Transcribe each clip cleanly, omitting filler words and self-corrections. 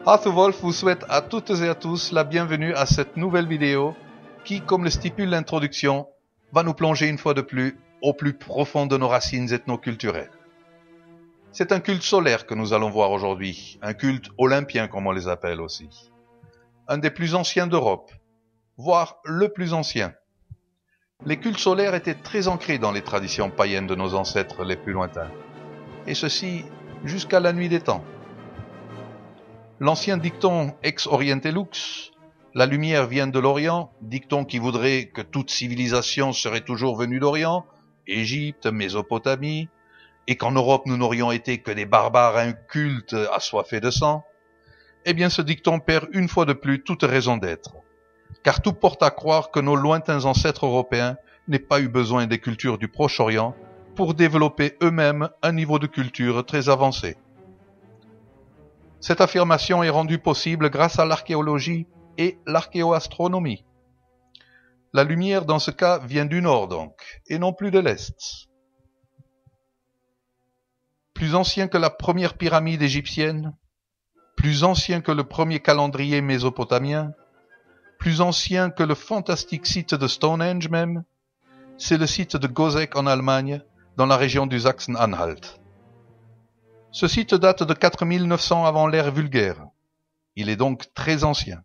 Arthur vous souhaite à toutes et à tous la bienvenue à cette nouvelle vidéo qui, comme le stipule l'introduction, va nous plonger une fois de plus au plus profond de nos racines ethnoculturelles. C'est un culte solaire que nous allons voir aujourd'hui, un culte olympien comme on les appelle aussi. Un des plus anciens d'Europe, voire le plus ancien. Les cultes solaires étaient très ancrés dans les traditions païennes de nos ancêtres les plus lointains, et ceci jusqu'à la nuit des temps. L'ancien dicton ex oriente lux, la lumière vient de l'Orient, dicton qui voudrait que toute civilisation serait toujours venue d'Orient, Égypte, Mésopotamie, et qu'en Europe nous n'aurions été que des barbares incultes assoiffés de sang, eh bien ce dicton perd une fois de plus toute raison d'être. Car tout porte à croire que nos lointains ancêtres européens n'aient pas eu besoin des cultures du Proche-Orient pour développer eux-mêmes un niveau de culture très avancé. Cette affirmation est rendue possible grâce à l'archéologie et l'archéoastronomie. La lumière dans ce cas vient du nord donc, et non plus de l'est. Plus ancien que la première pyramide égyptienne, plus ancien que le premier calendrier mésopotamien, plus ancien que le fantastique site de Stonehenge même, c'est le site de Goseck en Allemagne, dans la région du Sachsen-Anhalt. Ce site date de 4900 avant l'ère vulgaire. Il est donc très ancien.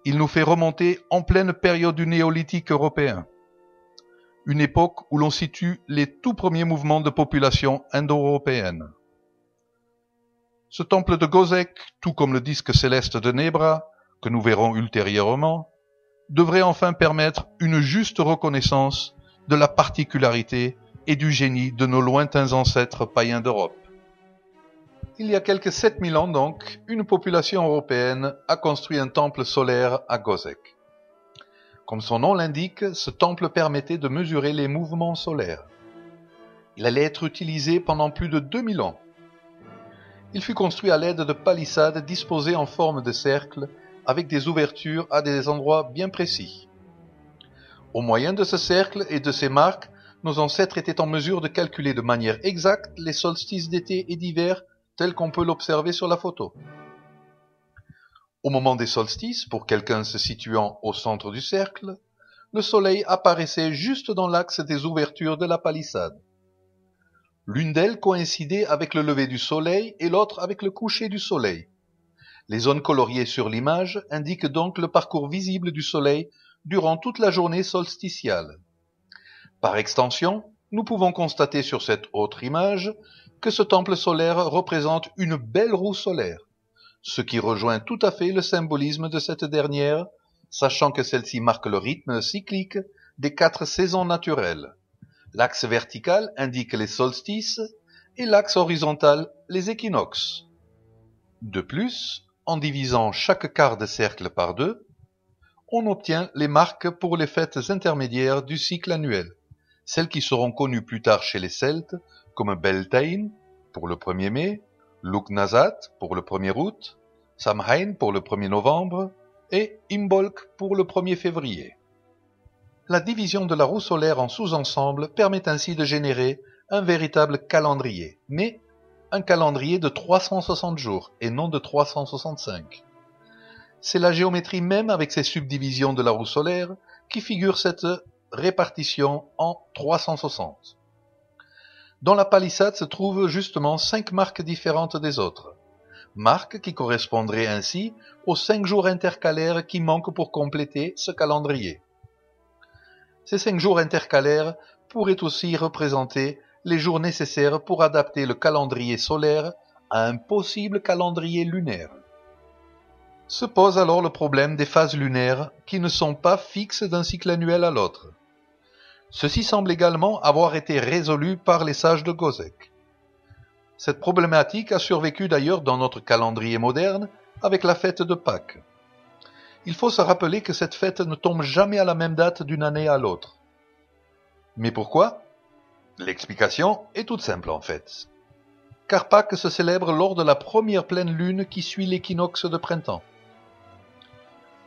Il nous fait remonter en pleine période du néolithique européen, une époque où l'on situe les tout premiers mouvements de population indo-européenne. Ce temple de Goseck, tout comme le disque céleste de Nebra, que nous verrons ultérieurement, devrait enfin permettre une juste reconnaissance de la particularité et du génie de nos lointains ancêtres païens d'Europe. Il y a quelques 7000 ans donc, une population européenne a construit un temple solaire à Goseck. Comme son nom l'indique, ce temple permettait de mesurer les mouvements solaires. Il allait être utilisé pendant plus de 2000 ans. Il fut construit à l'aide de palissades disposées en forme de cercle avec des ouvertures à des endroits bien précis. Au moyen de ce cercle et de ces marques, nos ancêtres étaient en mesure de calculer de manière exacte les solstices d'été et d'hiver tels qu'on peut l'observer sur la photo. Au moment des solstices, pour quelqu'un se situant au centre du cercle, le soleil apparaissait juste dans l'axe des ouvertures de la palissade. L'une d'elles coïncidait avec le lever du soleil et l'autre avec le coucher du soleil. Les zones coloriées sur l'image indiquent donc le parcours visible du soleil durant toute la journée solsticiale. Par extension, nous pouvons constater sur cette autre image que ce temple solaire représente une belle roue solaire, ce qui rejoint tout à fait le symbolisme de cette dernière, sachant que celle-ci marque le rythme cyclique des 4 saisons naturelles. L'axe vertical indique les solstices et l'axe horizontal les équinoxes. De plus, en divisant chaque quart de cercle par 2, on obtient les marques pour les fêtes intermédiaires du cycle annuel, celles qui seront connues plus tard chez les Celtes comme Beltane pour le 1er mai, Lugnasat pour le 1er août, Samhain pour le 1er novembre et Imbolc pour le 1er février. La division de la roue solaire en sous-ensembles permet ainsi de générer un véritable calendrier, mais un calendrier de 360 jours et non de 365. C'est la géométrie même avec ses subdivisions de la roue solaire qui figure cette répartition en 360. Dans la palissade se trouvent justement 5 marques différentes des autres, marques qui correspondraient ainsi aux 5 jours intercalaires qui manquent pour compléter ce calendrier. Ces 5 jours intercalaires pourraient aussi représenter les jours nécessaires pour adapter le calendrier solaire à un possible calendrier lunaire. Se pose alors le problème des phases lunaires qui ne sont pas fixes d'un cycle annuel à l'autre. Ceci semble également avoir été résolu par les sages de Goseck. Cette problématique a survécu d'ailleurs dans notre calendrier moderne avec la fête de Pâques. Il faut se rappeler que cette fête ne tombe jamais à la même date d'une année à l'autre. Mais pourquoi ? L'explication est toute simple en fait. Car Pâques se célèbre lors de la première pleine lune qui suit l'équinoxe de printemps.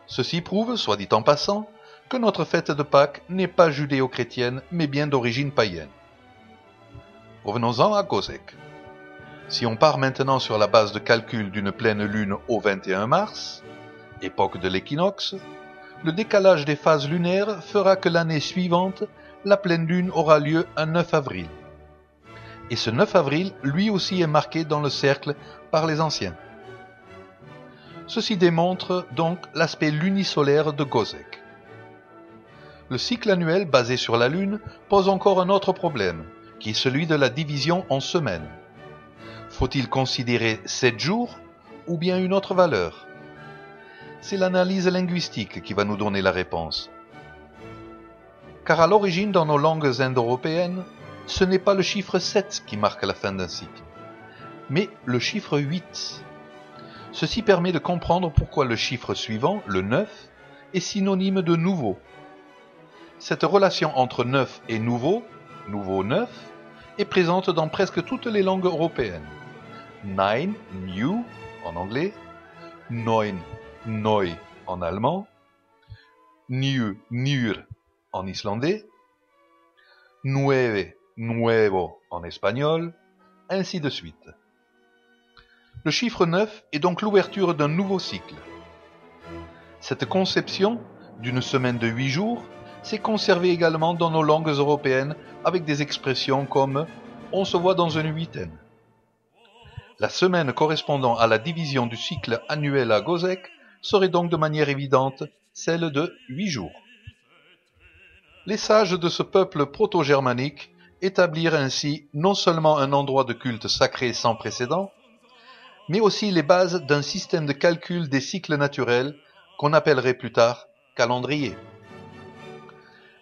Ceci prouve, soit dit en passant, que notre fête de Pâques n'est pas judéo-chrétienne mais bien d'origine païenne. Revenons-en à Goseck. Si on part maintenant sur la base de calcul d'une pleine lune au 21 mars, époque de l'équinoxe, le décalage des phases lunaires fera que l'année suivante, la pleine lune aura lieu un 9 avril. Et ce 9 avril, lui aussi est marqué dans le cercle par les anciens. Ceci démontre donc l'aspect lunisolaire de Gozek. Le cycle annuel basé sur la Lune pose encore un autre problème, qui est celui de la division en semaines. Faut-il considérer 7 jours ou bien une autre valeur? C'est l'analyse linguistique qui va nous donner la réponse. Car à l'origine, dans nos langues indo-européennes, ce n'est pas le chiffre 7 qui marque la fin d'un cycle, mais le chiffre 8. Ceci permet de comprendre pourquoi le chiffre suivant, le 9, est synonyme de nouveau. Cette relation entre neuf et nouveau, nouveau neuf, est présente dans presque toutes les langues européennes. Nein, new en anglais, neun, neu en allemand, new, nur en islandais, nueve, nuevo en espagnol, ainsi de suite. Le chiffre 9 est donc l'ouverture d'un nouveau cycle. Cette conception d'une semaine de 8 jours s'est conservée également dans nos langues européennes avec des expressions comme « on se voit dans une huitaine ». La semaine correspondant à la division du cycle annuel à Gozek serait donc de manière évidente celle de 8 jours. Les sages de ce peuple proto-germanique établirent ainsi non seulement un endroit de culte sacré sans précédent, mais aussi les bases d'un système de calcul des cycles naturels qu'on appellerait plus tard calendrier.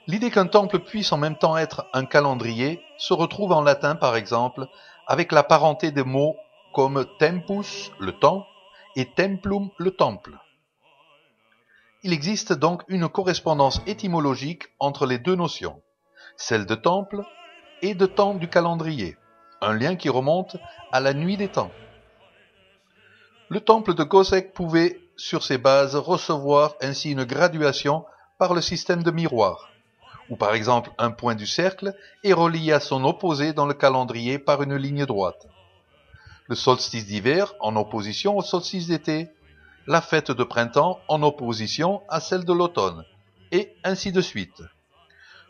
L'idée qu'un temple puisse en même temps être un calendrier se retrouve en latin par exemple avec la parenté des mots comme tempus, le temps, et templum, le temple. Il existe donc une correspondance étymologique entre les deux notions, celle de temple et de temps du calendrier, un lien qui remonte à la nuit des temps. Le temple de Gozek pouvait, sur ses bases, recevoir ainsi une graduation par le système de miroir, où par exemple un point du cercle est relié à son opposé dans le calendrier par une ligne droite. Le solstice d'hiver en opposition au solstice d'été, la fête de printemps en opposition à celle de l'automne, et ainsi de suite.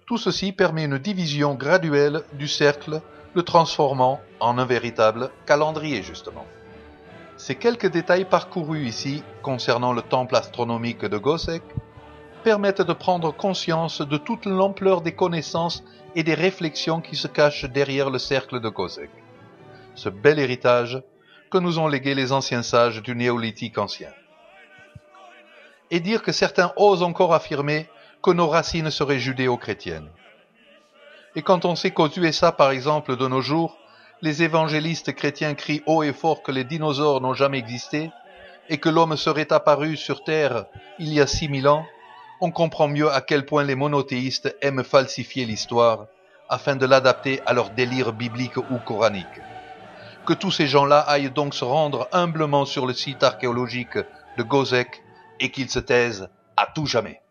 Tout ceci permet une division graduelle du cercle, le transformant en un véritable calendrier justement. Ces quelques détails parcourus ici concernant le temple astronomique de Gozek permettent de prendre conscience de toute l'ampleur des connaissances et des réflexions qui se cachent derrière le cercle de Gozek. Ce bel héritage que nous ont légué les anciens sages du néolithique ancien. Et dire que certains osent encore affirmer que nos racines seraient judéo-chrétiennes. Et quand on sait qu'aux USA, par exemple, de nos jours, les évangélistes chrétiens crient haut et fort que les dinosaures n'ont jamais existé et que l'homme serait apparu sur Terre il y a 6000 ans, on comprend mieux à quel point les monothéistes aiment falsifier l'histoire afin de l'adapter à leur délire biblique ou coranique. Que tous ces gens-là aillent donc se rendre humblement sur le site archéologique de Gozek et qu'ils se taisent à tout jamais.